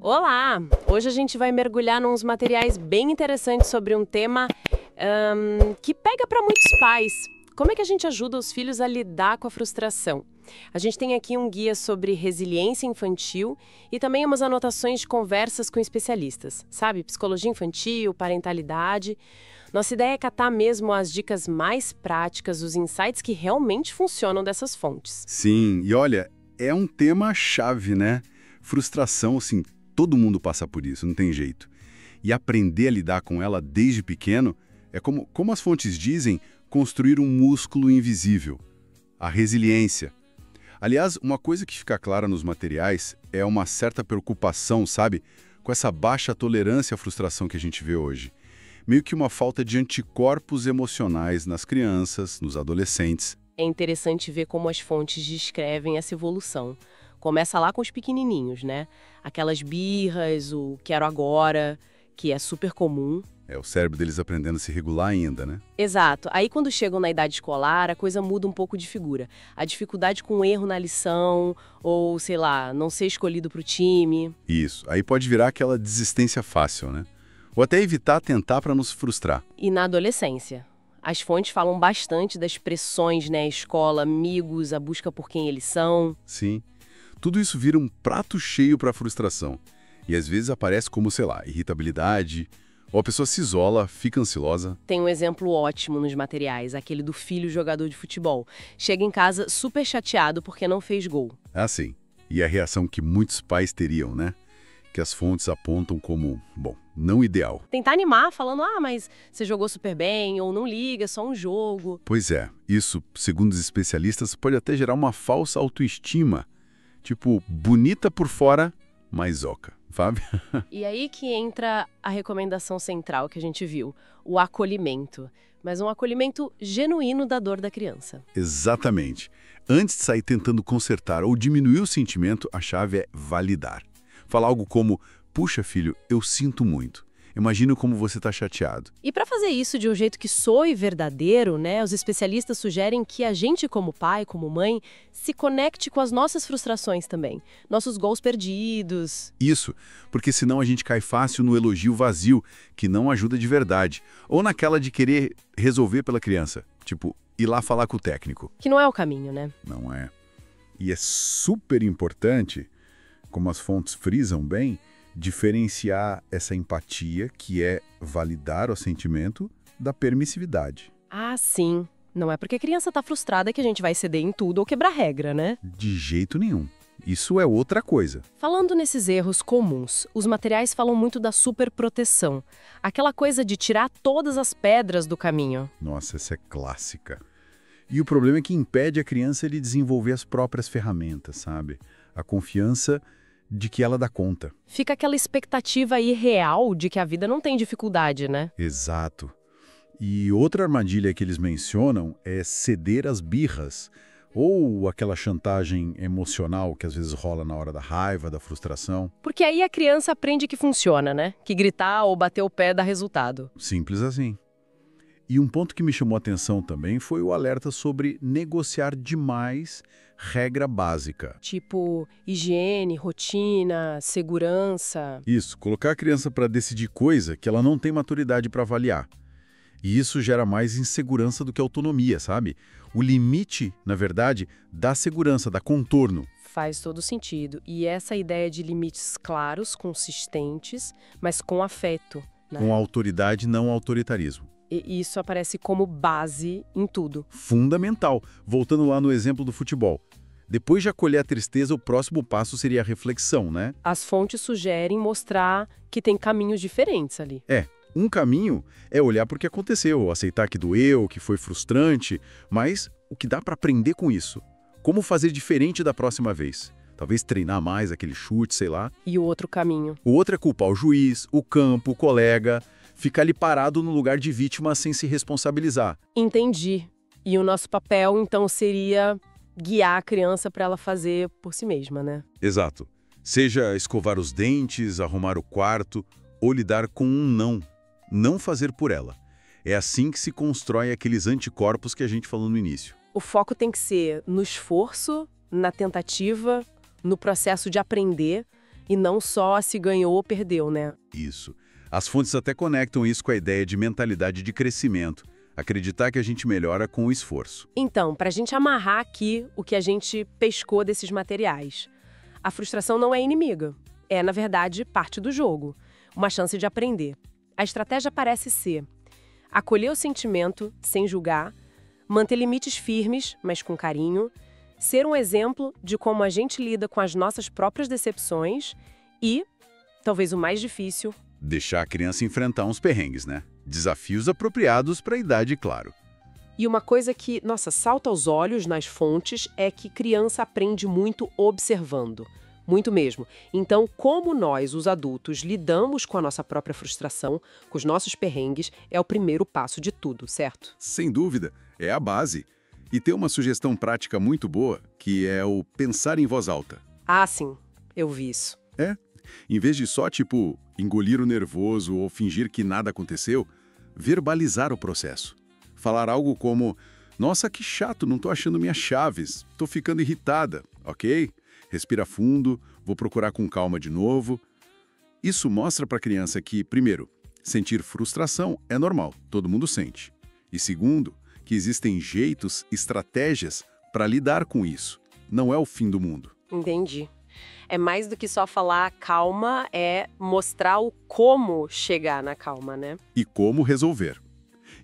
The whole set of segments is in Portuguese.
Olá! Hoje a gente vai mergulhar nos materiais bem interessantes sobre um tema que pega para muitos pais. Como é que a gente ajuda os filhos a lidar com a frustração? A gente tem aqui um guia sobre resiliência infantil e também umas anotações de conversas com especialistas, sabe? Psicologia infantil, parentalidade. Nossa ideia é catar mesmo as dicas mais práticas, os insights que realmente funcionam dessas fontes. Sim, e olha, é um tema chave, né? Frustração, assim, todo mundo passa por isso, não tem jeito. E aprender a lidar com ela desde pequeno é como as fontes dizem, construir um músculo invisível. A resiliência. Aliás, uma coisa que fica clara nos materiais é uma certa preocupação, sabe? Com essa baixa tolerância à frustração que a gente vê hoje. Meio que uma falta de anticorpos emocionais nas crianças, nos adolescentes. É interessante ver como as fontes descrevem essa evolução. Começa lá com os pequenininhos, né? Aquelas birras, o quero agora, que é super comum. É o cérebro deles aprendendo a se regular ainda, né? Exato. Aí quando chegam na idade escolar, a coisa muda um pouco de figura. A dificuldade com o erro na lição, ou, sei lá, não ser escolhido pro time. Isso. Aí pode virar aquela desistência fácil, né? Ou até evitar tentar para não se frustrar. E na adolescência? As fontes falam bastante das pressões, né? Escola, amigos, a busca por quem eles são. Sim. Tudo isso vira um prato cheio para a frustração. E às vezes aparece como, sei lá, irritabilidade, ou a pessoa se isola, fica ansiosa. Tem um exemplo ótimo nos materiais, aquele do filho jogador de futebol. Chega em casa super chateado porque não fez gol. Ah, sim. E a reação que muitos pais teriam, né? Que as fontes apontam como, bom, não ideal. Tentar animar, falando, mas você jogou super bem, ou não liga, é só um jogo. Pois é, isso, segundo os especialistas, pode até gerar uma falsa autoestima. Tipo, bonita por fora, mas oca, sabe? E aí que entra a recomendação central que a gente viu, o acolhimento. Mas um acolhimento genuíno da dor da criança. Exatamente. Antes de sair tentando consertar ou diminuir o sentimento, a chave é validar. Falar algo como, puxa filho, eu sinto muito. Imagino como você está chateado. E para fazer isso de um jeito que soe verdadeiro, né, os especialistas sugerem que a gente como pai, como mãe, se conecte com as nossas frustrações também. Nossos gols perdidos. Isso, porque senão a gente cai fácil no elogio vazio, que não ajuda de verdade. Ou naquela de querer resolver pela criança. Tipo, ir lá falar com o técnico. Que não é o caminho, né? Não é. E é super importante, como as fontes frisam bem, diferenciar essa empatia, que é validar o sentimento, da permissividade. Ah, sim. Não é porque a criança tá frustrada que a gente vai ceder em tudo ou quebrar regra, né? De jeito nenhum. Isso é outra coisa. Falando nesses erros comuns, os materiais falam muito da superproteção. Aquela coisa de tirar todas as pedras do caminho. Nossa, essa é clássica. E o problema é que impede a criança de desenvolver as próprias ferramentas, sabe? A confiança de que ela dá conta. Fica aquela expectativa irreal de que a vida não tem dificuldade, né? Exato. E outra armadilha que eles mencionam é ceder às birras, ou aquela chantagem emocional que às vezes rola na hora da raiva, da frustração. Porque aí a criança aprende que funciona, né? Que gritar ou bater o pé dá resultado. Simples assim. E um ponto que me chamou a atenção também foi o alerta sobre negociar demais regra básica. Tipo, higiene, rotina, segurança. Isso, colocar a criança para decidir coisa que ela não tem maturidade para avaliar. E isso gera mais insegurança do que autonomia, sabe? O limite, na verdade, dá segurança, dá contorno. Faz todo sentido. E essa ideia de limites claros, consistentes, mas com afeto, né? Com autoridade, não autoritarismo. E isso aparece como base em tudo. Fundamental. Voltando lá no exemplo do futebol. Depois de acolher a tristeza, o próximo passo seria a reflexão, né? As fontes sugerem mostrar que tem caminhos diferentes ali. Um caminho é olhar para o que aconteceu, aceitar que doeu, que foi frustrante, mas o que dá para aprender com isso? Como fazer diferente da próxima vez? Talvez treinar mais aquele chute, sei lá. E o outro caminho? O outro é culpar o juiz, o campo, o colega, ficar ali parado no lugar de vítima sem se responsabilizar. Entendi. E o nosso papel, então, seria guiar a criança para ela fazer por si mesma, né? Exato. Seja escovar os dentes, arrumar o quarto ou lidar com um não. Não fazer por ela. É assim que se constrói aqueles anticorpos que a gente falou no início. O foco tem que ser no esforço, na tentativa, no processo de aprender E não só se ganhou ou perdeu, né? Isso. As fontes até conectam isso com a ideia de mentalidade de crescimento, acreditar que a gente melhora com o esforço. Então, para a gente amarrar aqui o que a gente pescou desses materiais, a frustração não é inimiga. É, na verdade, parte do jogo. Uma chance de aprender. A estratégia parece ser acolher o sentimento sem julgar, manter limites firmes, mas com carinho, ser um exemplo de como a gente lida com as nossas próprias decepções e, talvez o mais difícil, Deixar a criança enfrentar uns perrengues, né? Desafios apropriados para a idade, claro. E uma coisa que, nossa, salta aos olhos nas fontes é que criança aprende muito observando. Muito mesmo. Então, como nós, os adultos, lidamos com a nossa própria frustração, com os nossos perrengues, é o primeiro passo de tudo, certo? Sem dúvida, é a base. E tem uma sugestão prática muito boa, que é o pensar em voz alta. Ah, sim, eu vi isso. Em vez de só, tipo, engolir o nervoso ou fingir que nada aconteceu, verbalizar o processo. Falar algo como, nossa, que chato, não tô achando minhas chaves, tô ficando irritada, ok? Respira fundo, vou procurar com calma de novo. Isso mostra para a criança que, primeiro, sentir frustração é normal, todo mundo sente. E segundo, que existem jeitos, estratégias para lidar com isso. Não é o fim do mundo. Entendi. É mais do que só falar calma, é mostrar o como chegar na calma, né? E como resolver.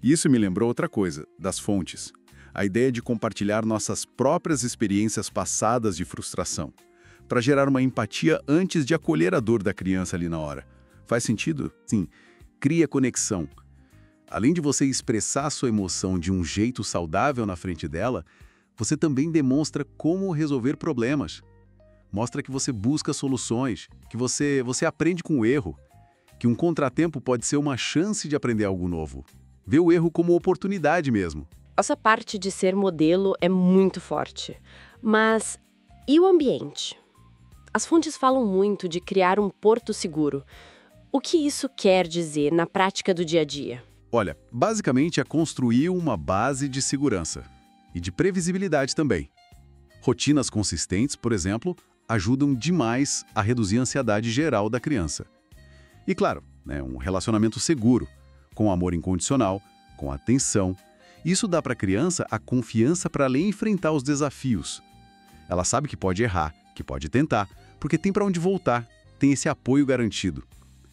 Isso me lembrou outra coisa, das fontes. A ideia de compartilhar nossas próprias experiências passadas de frustração, para gerar uma empatia antes de acolher a dor da criança ali na hora. Faz sentido? Sim. Cria conexão. Além de você expressar sua emoção de um jeito saudável na frente dela, você também demonstra como resolver problemas. Mostra que você busca soluções, que você aprende com o erro, que um contratempo pode ser uma chance de aprender algo novo. Vê o erro como oportunidade mesmo. Essa parte de ser modelo é muito forte. Mas e o ambiente? As fontes falam muito de criar um porto seguro. O que isso quer dizer na prática do dia a dia? Olha, basicamente é construir uma base de segurança e de previsibilidade também. Rotinas consistentes, por exemplo, ajudam demais a reduzir a ansiedade geral da criança. E claro, um relacionamento seguro, com amor incondicional, com atenção. Isso dá para a criança a confiança para ela enfrentar os desafios. Ela sabe que pode errar, que pode tentar, porque tem para onde voltar, tem esse apoio garantido.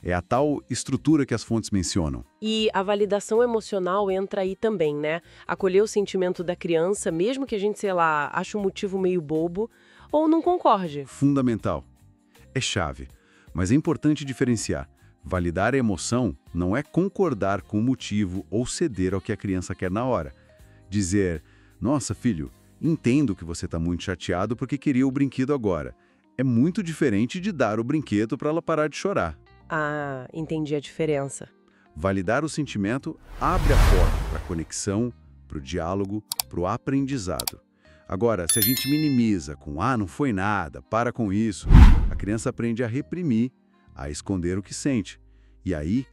É a tal estrutura que as fontes mencionam. E a validação emocional entra aí também, né? Acolher o sentimento da criança, mesmo que a gente, sei lá, ache um motivo meio bobo ou não concorde. Fundamental. É chave. Mas é importante diferenciar. Validar a emoção não é concordar com o motivo ou ceder ao que a criança quer na hora. Dizer, nossa, filho, entendo que você está muito chateado porque queria o brinquedo agora. É muito diferente de dar o brinquedo para ela parar de chorar. Ah, entendi a diferença. Validar o sentimento abre a porta para a conexão, para o diálogo, para o aprendizado. Agora, se a gente minimiza com não foi nada, para com isso, a criança aprende a reprimir, a esconder o que sente. E aí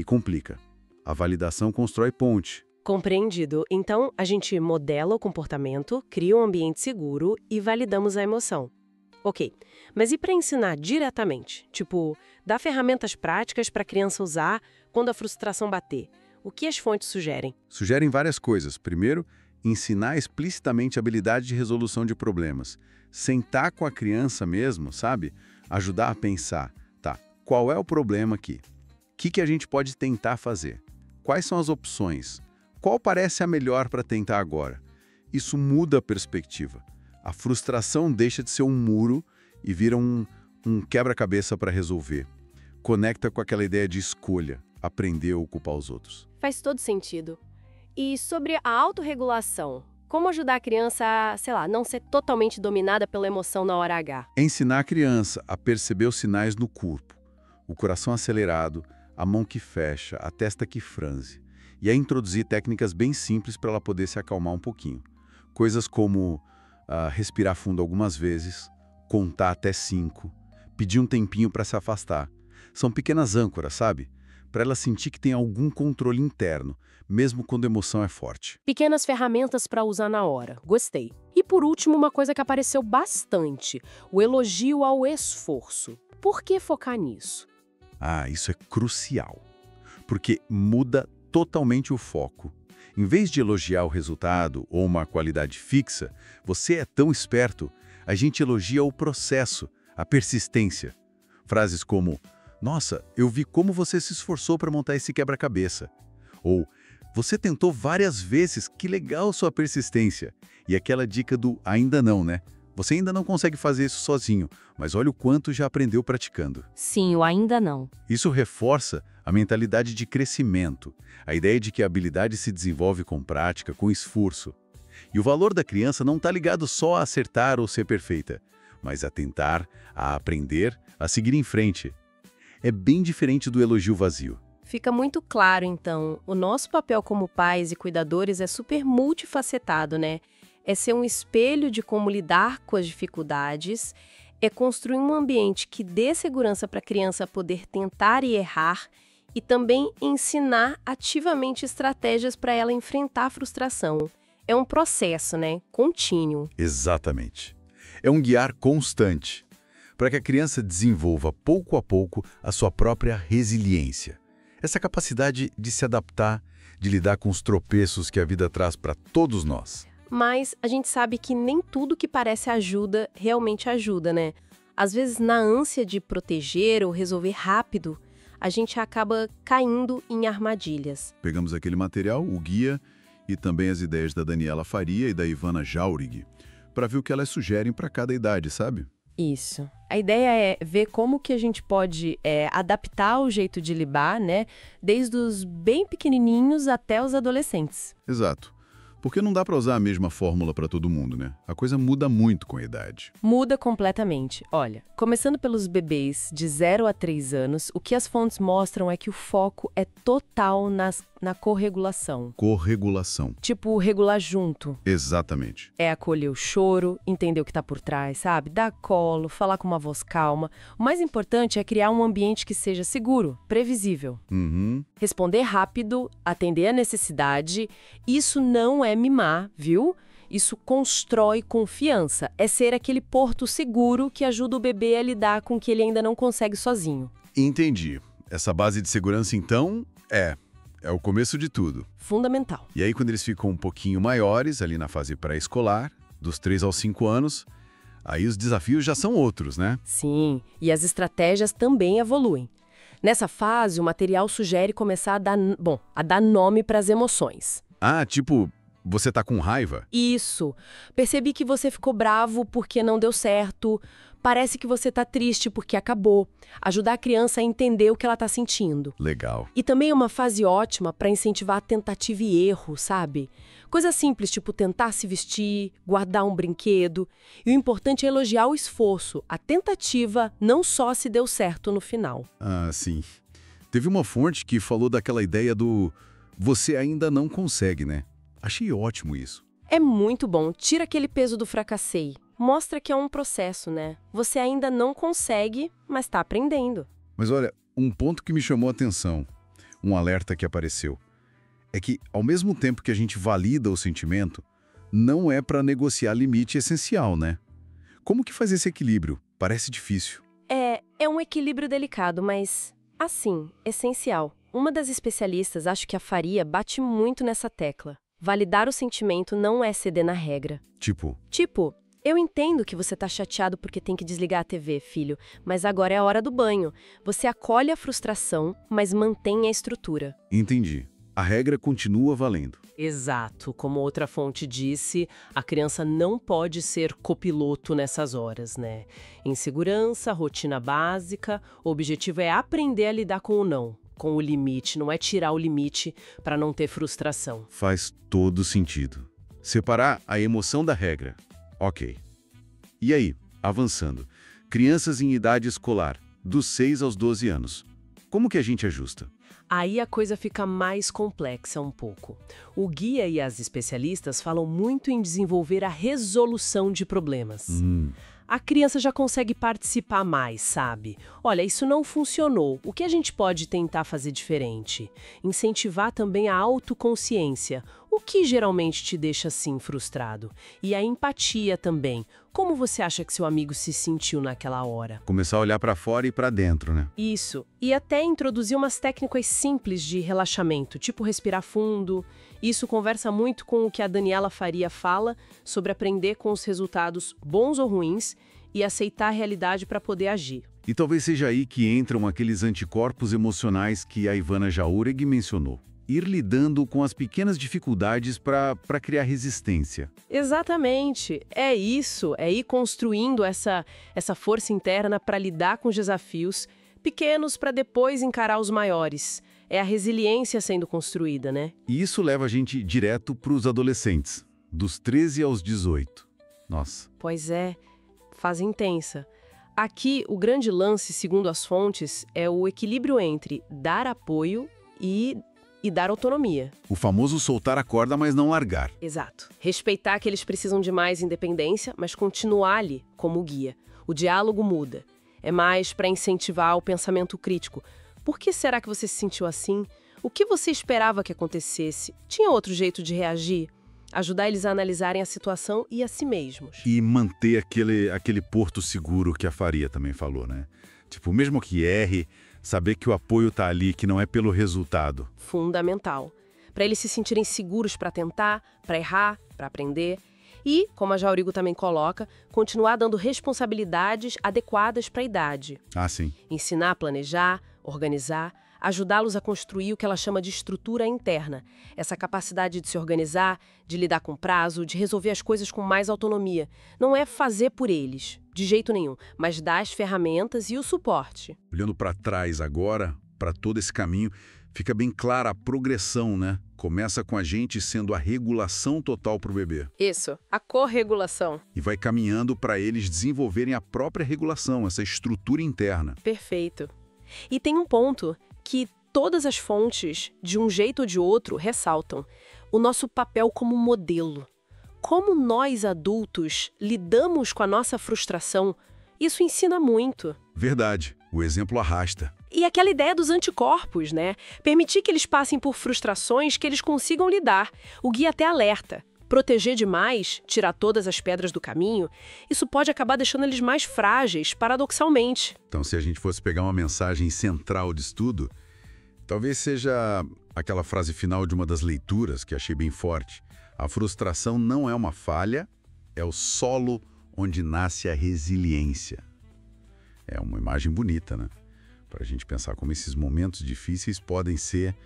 complica. A validação constrói ponte. Compreendido. Então, a gente modela o comportamento, cria um ambiente seguro e validamos a emoção. Ok, mas e para ensinar diretamente? Tipo, dar ferramentas práticas para a criança usar quando a frustração bater. O que as fontes sugerem? Sugerem várias coisas. Primeiro, ensinar explicitamente a habilidade de resolução de problemas. Sentar com a criança mesmo, sabe? Ajudar a pensar, tá, qual é o problema aqui? O que a gente pode tentar fazer? Quais são as opções? Qual parece a melhor para tentar agora? Isso muda a perspectiva. A frustração deixa de ser um muro e vira um quebra-cabeça para resolver. Conecta com aquela ideia de escolha, aprender a ocupar os outros. Faz todo sentido. E sobre a autorregulação, como ajudar a criança a, sei lá, não ser totalmente dominada pela emoção na hora H? É ensinar a criança a perceber os sinais no corpo. O coração acelerado, a mão que fecha, a testa que franze. E a introduzir técnicas bem simples para ela poder se acalmar um pouquinho. Coisas como respirar fundo algumas vezes, contar até 5, pedir um tempinho para se afastar. São pequenas âncoras, sabe? Para ela sentir que tem algum controle interno, mesmo quando a emoção é forte. Pequenas ferramentas para usar na hora. Gostei. E por último, uma coisa que apareceu bastante, o elogio ao esforço. Por que focar nisso? Ah, isso é crucial, porque muda totalmente o foco. Em vez de elogiar o resultado ou uma qualidade fixa, você é tão esperto, a gente elogia o processo, a persistência. Frases como, nossa, eu vi como você se esforçou para montar esse quebra-cabeça. Ou, você tentou várias vezes, que legal sua persistência. E aquela dica do ainda não, né? Você ainda não consegue fazer isso sozinho, mas olha o quanto já aprendeu praticando. Sim, o ainda não. Isso reforça a mentalidade de crescimento, a ideia de que a habilidade se desenvolve com prática, com esforço. E o valor da criança não está ligado só a acertar ou ser perfeita, mas a tentar, a aprender, a seguir em frente. É bem diferente do elogio vazio. Fica muito claro, então, o nosso papel como pais e cuidadores é super multifacetado, né? É ser um espelho de como lidar com as dificuldades, é construir um ambiente que dê segurança para a criança poder tentar e errar e também ensinar ativamente estratégias para ela enfrentar a frustração. É um processo, né? Contínuo. Exatamente. É um guiar constante, para que a criança desenvolva pouco a pouco a sua própria resiliência. Essa capacidade de se adaptar, de lidar com os tropeços que a vida traz para todos nós. Mas a gente sabe que nem tudo que parece ajuda realmente ajuda, né? Às vezes, na ânsia de proteger ou resolver rápido, a gente acaba caindo em armadilhas. Pegamos aquele material, o guia, e também as ideias da Daniela Faria e da Ivana Jauregui, para ver o que elas sugerem para cada idade, sabe? Isso. A ideia é ver como que a gente pode adaptar o jeito de lidar, né? Desde os bem pequenininhos até os adolescentes. Exato. Porque não dá para usar a mesma fórmula para todo mundo, né? A coisa muda muito com a idade. Muda completamente. Olha, começando pelos bebês de 0 a 3 anos, o que as fontes mostram é que o foco é total na corregulação. Corregulação. Tipo, regular junto. Exatamente. É acolher o choro, entender o que tá por trás, sabe? Dar colo, falar com uma voz calma. O mais importante é criar um ambiente que seja seguro, previsível. Uhum. Responder rápido, atender a necessidade, isso não é mimar, viu? Isso constrói confiança. É ser aquele porto seguro que ajuda o bebê a lidar com o que ele ainda não consegue sozinho. Entendi. Essa base de segurança, então, é o começo de tudo. Fundamental. E aí, quando eles ficam um pouquinho maiores, ali na fase pré-escolar, dos 3 aos 5 anos, aí os desafios já são outros, né? Sim, e as estratégias também evoluem. Nessa fase, o material sugere começar a dar nome para as emoções. Ah, tipo, você tá com raiva? Isso. Percebi que você ficou bravo porque não deu certo. Parece que você tá triste porque acabou. Ajudar a criança a entender o que ela tá sentindo. Legal. E também é uma fase ótima para incentivar a tentativa e erro, sabe? Coisa simples, tipo tentar se vestir, guardar um brinquedo. E o importante é elogiar o esforço, a tentativa, não só se deu certo no final. Ah, sim. Teve uma fonte que falou daquela ideia do você ainda não consegue, né? Achei ótimo isso. É muito bom. Tira aquele peso do fracassei. Mostra que é um processo, né? Você ainda não consegue, mas está aprendendo. Mas olha, um ponto que me chamou a atenção, um alerta que apareceu, é que, ao mesmo tempo que a gente valida o sentimento, não é para negociar limite essencial, né? Como que faz esse equilíbrio? Parece difícil. É um equilíbrio delicado, mas, assim, essencial. Uma das especialistas, acho que a Faria, bate muito nessa tecla. Validar o sentimento não é ceder na regra. Tipo, Eu entendo que você tá chateado porque tem que desligar a TV, filho, mas agora é a hora do banho. Você acolhe a frustração, mas mantém a estrutura. entendi. A regra continua valendo. Exato. Como outra fonte disse, a criança não pode ser copiloto nessas horas, né? Insegurança, rotina básica, o objetivo é aprender a lidar com o não, com o limite, não é tirar o limite para não ter frustração. Faz todo sentido. Separar a emoção da regra. Ok. E aí, avançando. Crianças em idade escolar, dos 6 aos 12 anos. Como que a gente ajusta? Aí a coisa fica mais complexa um pouco. O guia e as especialistas falam muito em desenvolver a resolução de problemas. A criança já consegue participar mais, sabe? Olha, isso não funcionou. O que a gente pode tentar fazer diferente? Incentivar também a autoconsciência. O que geralmente te deixa assim frustrado? E a empatia também. Como você acha que seu amigo se sentiu naquela hora? Começar a olhar para fora e para dentro, né? Isso. E até introduzir umas técnicas simples de relaxamento, tipo respirar fundo. Isso conversa muito com o que a Daniela Faria fala sobre aprender com os resultados bons ou ruins e aceitar a realidade para poder agir. E talvez seja aí que entram aqueles anticorpos emocionais que a Ivana Jauregui mencionou. Ir lidando com as pequenas dificuldades para criar resistência. Exatamente. É isso. É ir construindo essa força interna para lidar com os desafios pequenos para depois encarar os maiores. É a resiliência sendo construída, né? E isso leva a gente direto para os adolescentes, dos 13 aos 18. Nossa. Pois é. Fase intensa. Aqui, o grande lance, segundo as fontes, é o equilíbrio entre dar apoio e dar autonomia. O famoso soltar a corda, mas não largar. Exato. Respeitar que eles precisam de mais independência, mas continuar ali como guia. O diálogo muda. É mais para incentivar o pensamento crítico. Por que será que você se sentiu assim? O que você esperava que acontecesse? Tinha outro jeito de reagir? Ajudar eles a analisarem a situação e a si mesmos. E manter aquele porto seguro que a Faria também falou, né? Tipo, mesmo que erre, saber que o apoio tá ali, que não é pelo resultado. Fundamental. Para eles se sentirem seguros para tentar, para errar, para aprender. E, como a Jaurigo também coloca, continuar dando responsabilidades adequadas para a idade. Ah, sim. Ensinar a planejar, organizar, ajudá-los a construir o que ela chama de estrutura interna. Essa capacidade de se organizar, de lidar com prazo, de resolver as coisas com mais autonomia. Não é fazer por eles, de jeito nenhum, mas dar as ferramentas e o suporte. Olhando para trás agora, para todo esse caminho, fica bem clara a progressão, né? Começa com a gente sendo a regulação total para o bebê. Isso, a corregulação. E vai caminhando para eles desenvolverem a própria regulação, essa estrutura interna. Perfeito. E tem um ponto que todas as fontes, de um jeito ou de outro, ressaltam: o nosso papel como modelo. Como nós, adultos, lidamos com a nossa frustração, isso ensina muito. Verdade, o exemplo arrasta. E aquela ideia dos anticorpos, né? Permitir que eles passem por frustrações que eles consigam lidar. O guia até alerta. Proteger demais, tirar todas as pedras do caminho, isso pode acabar deixando eles mais frágeis, paradoxalmente. Então, se a gente fosse pegar uma mensagem central disso tudo, talvez seja aquela frase final de uma das leituras que achei bem forte. A frustração não é uma falha, é o solo onde nasce a resiliência. É uma imagem bonita, né? Para a gente pensar como esses momentos difíceis podem ser,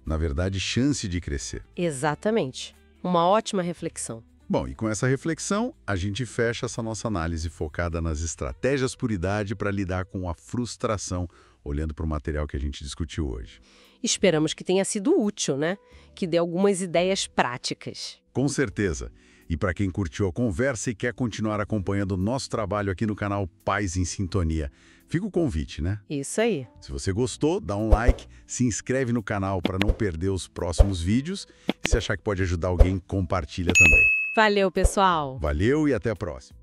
na verdade, chance de crescer. Exatamente. Uma ótima reflexão. Bom, e com essa reflexão, a gente fecha essa nossa análise focada nas estratégias por idade para lidar com a frustração, olhando para o material que a gente discutiu hoje. Esperamos que tenha sido útil, né? Que dê algumas ideias práticas. Com certeza. E para quem curtiu a conversa e quer continuar acompanhando o nosso trabalho aqui no canal Pais em Sintonia, fica o convite, né? Isso aí. Se você gostou, dá um like, se inscreve no canal para não perder os próximos vídeos. E se achar que pode ajudar alguém, compartilha também. Valeu, pessoal! Valeu e até a próxima!